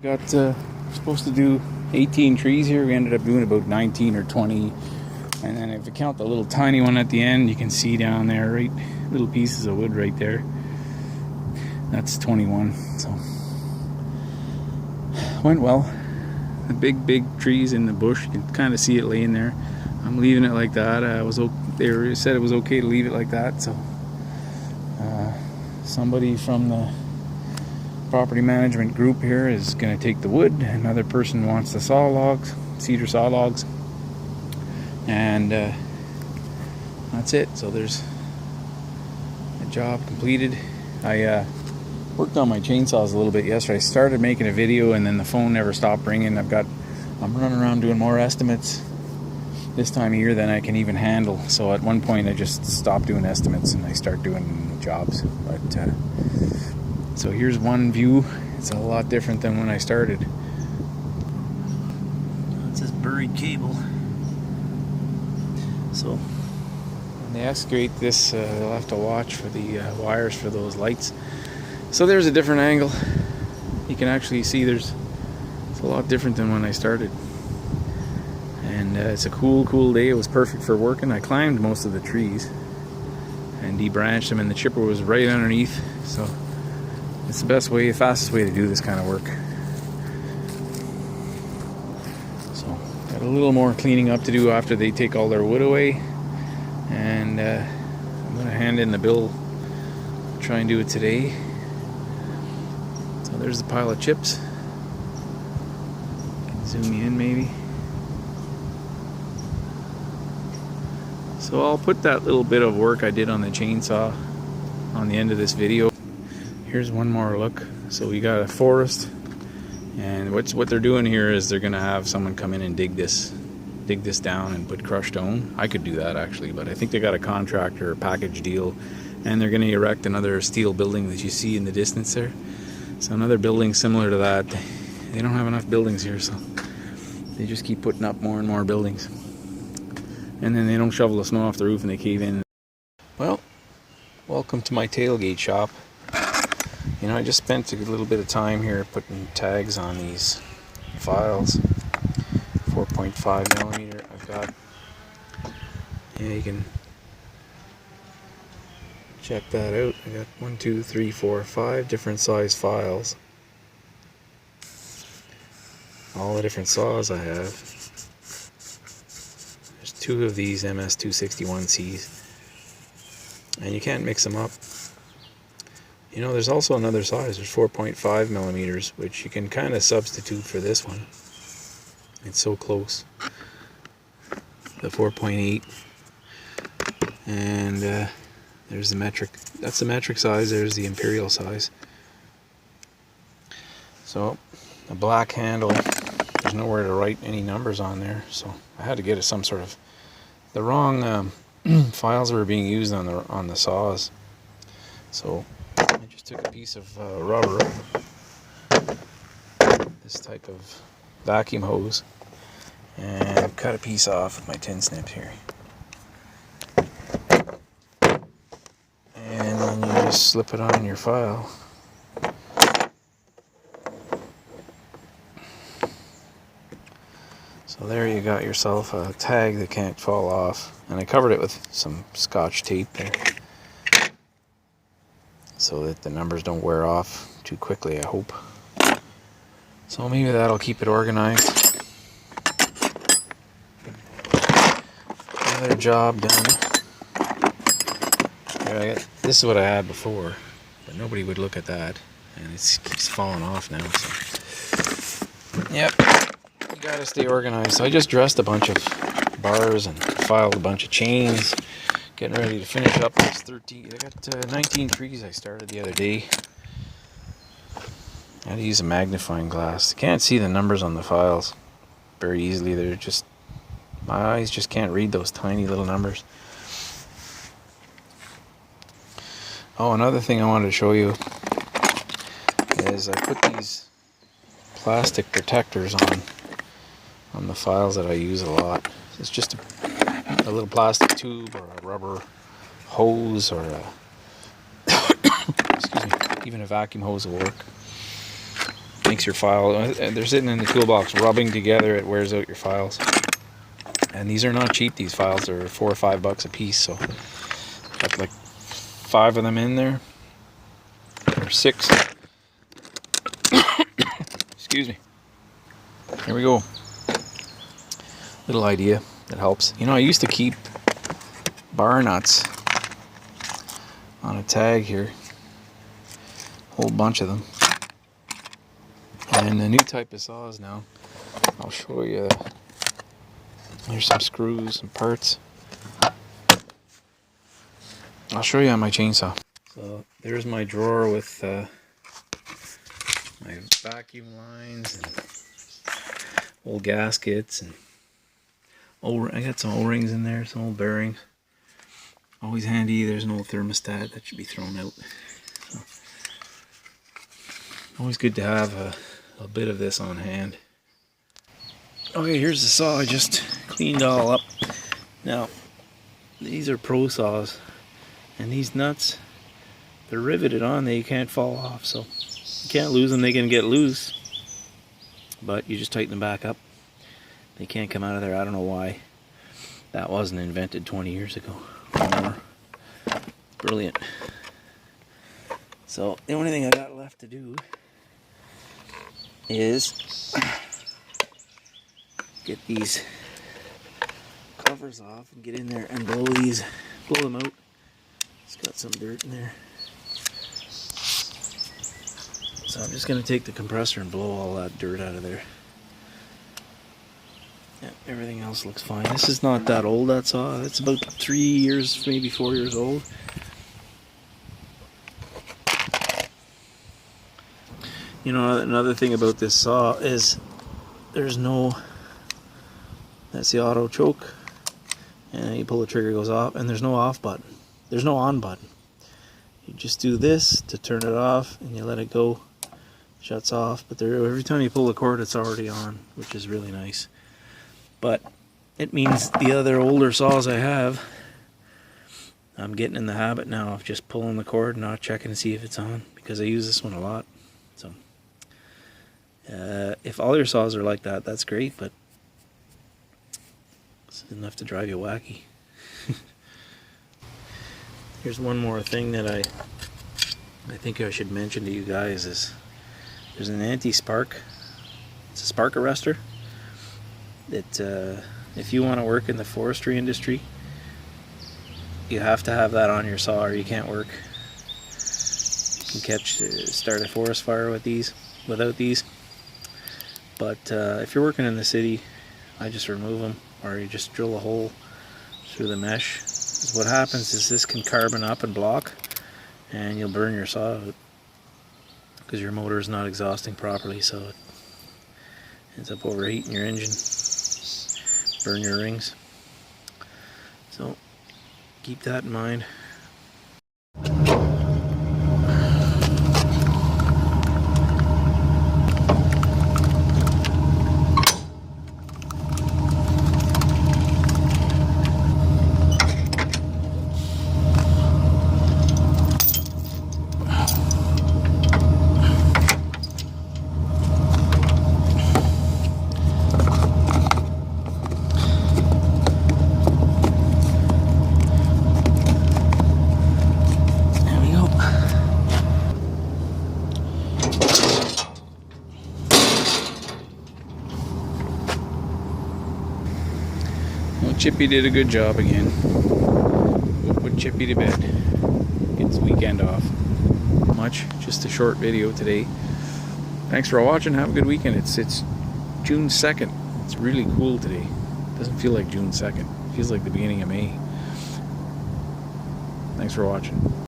Got supposed to do 18 trees here. We ended up doing about 19 or 20. And then if you count the little tiny one at the end, you can see down there, right, little pieces of wood right there. That's 21. So went well. The big trees in the bush, you can kind of see it laying there. I'm leaving it like that. They said it was okay to leave it like that. So somebody from the property management group here is going to take the wood. Another person wants the saw logs, cedar saw logs, and that's it. So there's a job completed. I worked on my chainsaws a little bit yesterday. I started making a video and then the phone never stopped ringing. I'm running around doing more estimates this time of year than I can even handle. So at one point I just stopped doing estimates and I start doing jobs. But so here's one view. It's a lot different than when I started. It says buried cable. So when they excavate this, they'll have to watch for the wires for those lights. So there's a different angle. You can actually see it's a lot different than when I started. And it's a cool day. It was perfect for working. I climbed most of the trees and debranched them, and the chipper was right underneath. So it's the fastest way to do this kind of work. So got a little more cleaning up to do after they take all their wood away, and I'm gonna hand in the bill. Try and do it today. So there's the pile of chips. Can zoom in maybe. So I'll put that little bit of work I did on the chainsaw on the end of this video. Here's one more look. So we got a forest, and what they're doing here is they're gonna have someone come in and dig this down and put crushed stone. I could do that actually, but I think they got a contractor package deal, and they're gonna erect another steel building that you see in the distance there. So another building similar to that. They don't have enough buildings here, so they just keep putting up more and more buildings. And then they don't shovel the snow off the roof and they cave in. Well, welcome to my tailgate shop. You know, I just spent a little bit of time here putting tags on these files. 4.5 millimeter. I've got, yeah, you can check that out. I got 1, 2, 3, 4, 5 different size files. All the different saws I have. There's 2 of these MS261Cs, and you can't mix them up. You know, there's also another size. There's 4.5 millimeters, which you can kind of substitute for this one. It's so close. The 4.8, and there's the metric. That's the metric size. There's the imperial size. So the black handle, there's nowhere to write any numbers on there, so I had to get some sort of the wrong files were being used on the saws. So I just took a piece of rubber, this type of vacuum hose, and cut a piece off with my tin snips here. And then you just slip it on your file. So there you got yourself a tag that can't fall off. And I covered it with some Scotch tape there, so that the numbers don't wear off too quickly, I hope. So maybe that'll keep it organized. Another job done. This is what I had before, but nobody would look at that, and it keeps falling off now. So. Yep, you gotta stay organized. So I just dressed a bunch of bars and filed a bunch of chains, getting ready to finish up this 13. I got 19 trees I started the other day. I had to use a magnifying glass. I can't see the numbers on the files very easily. They're just, my eyes just can't read those tiny little numbers. Oh, another thing I wanted to show you is I put these plastic protectors on the files that I use a lot. It's just a little plastic tube or a rubber hose or a excuse me, even a vacuum hose will work. makes your file, they're sitting in the toolbox rubbing together, it wears out your files. And these are not cheap, these files are $4 or $5 a piece, so got like 5 of them in there, or 6. Excuse me. Here we go. Little idea that helps. You know, I used to keep bar nuts on a tag here, whole bunch of them. And the new type of saws now, I'll show you. There's some screws and parts. I'll show you on my chainsaw. So there's my drawer with my vacuum lines and old gaskets, and I got some O-rings in there, some old bearings. Always handy. There's an old thermostat that should be thrown out. So, always good to have a bit of this on hand. Okay, here's the saw I just cleaned all up. Now, these are pro saws, and these nuts, they're riveted on, they can't fall off, so you can't lose them. They can get loose, but you just tighten them back up. They can't come out of there. I don't know why that wasn't invented 20 years ago or more. Brilliant. So the only thing I got left to do is get these covers off and get in there and blow them out. It's got some dirt in there. So I'm just going to take the compressor and blow all that dirt out of there. Yeah, everything else looks fine. This is not that old, that saw. It's about 3 years, maybe 4 years old. You know, another thing about this saw is there's no, that's the auto choke, and you pull the trigger, it goes off, and there's no off button. There's no on button. You just do this to turn it off, and you let it go, shuts off, but every time you pull the cord it's already on, which is really nice. But it means the other older saws I have, I'm getting in the habit now of just pulling the cord and not checking to see if it's on, because I use this one a lot. So if all your saws are like that, that's great, but it's enough to drive you wacky. Here's one more thing that I think I should mention to you guys is there's an anti-spark. It's a spark arrestor that if you want to work in the forestry industry, you have to have that on your saw or you can't work. You can start a forest fire with these, without these. But if you're working in the city, I just remove them, or you just drill a hole through the mesh. What happens is this can carbon up and block, and you'll burn your saw out because your motor is not exhausting properly, so it ends up overheating your engine, burn your rings. So keep that in mind. Chippy did a good job again. We'll put Chippy to bed. Gets the weekend off. Much, just a short video today. Thanks for watching. Have a good weekend. It's June 2nd. It's really cool today. It doesn't feel like June 2nd. It feels like the beginning of May. Thanks for watching.